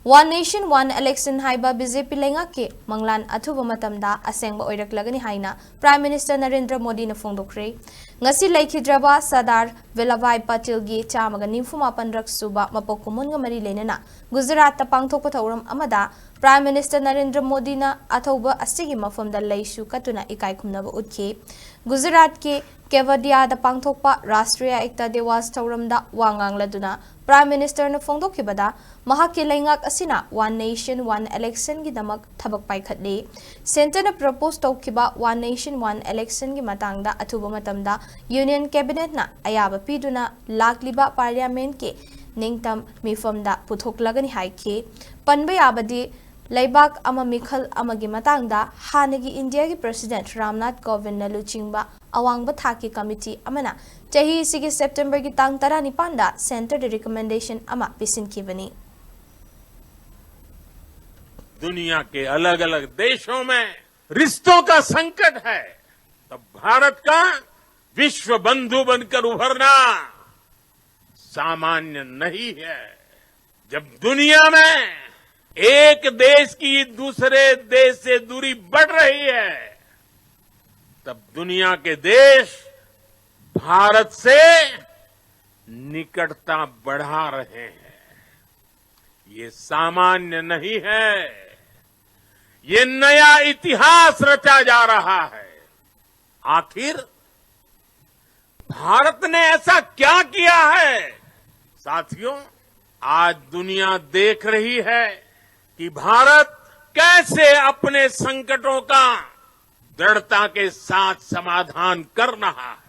One Nation One Election Haiba Bjp Leingakki Manglan Athuba Matamda Asengba Oiraklagani haina Prime Minister Narendra Modi na phongdokhre. Ngasi laikhidraba Sardar Vallabhbhai Patel gi chamaga 94 suba mapok kumun nga mari lenana Gujarat ta pangthokpa thauram amada Prime Minister Narendra Modi na Athuba asigi mafamda leisu katuna ikai khumnaba utkhi. Gujarat ke Kevadia da pangthokpa Rashtriya Ekta Diwas thauramda wangangladuna Prime Minister na phongdokhibada mahakki leingak asina One Nation One Election gi damak thabak paikhatli. Center na propose tawkiba One Nation One Election gi matangda Athuba Matamda Union Cabinet na ayaba piduna lakliba Parliament ke ningtam mifamda puthoklagani haiki panba yabadi Laibak ama Mikhal amagi matangda hanagi India ki President Ramnath Kovind na luchingba awangba thaki committee amana chahi sigi September ki tang 19 da center the recommendation ama pisinkhibani. दुनिया के अलग अलग देशों में रिश्तों का संकट है, तब भारत का विश्व बंधु बनकर उभरना सामान्य नहीं है। जब दुनिया में एक देश की दूसरे देश से दूरी बढ़ रही है, तब दुनिया के देश भारत से निकटता बढ़ा रहे हैं। ये सामान्य नहीं है, ये नया इतिहास रचा जा रहा है। आखिर भारत ने ऐसा क्या किया है? साथियों, आज दुनिया देख रही है कि भारत कैसे अपने संकटों का दृढ़ता के साथ समाधान कर रहा है।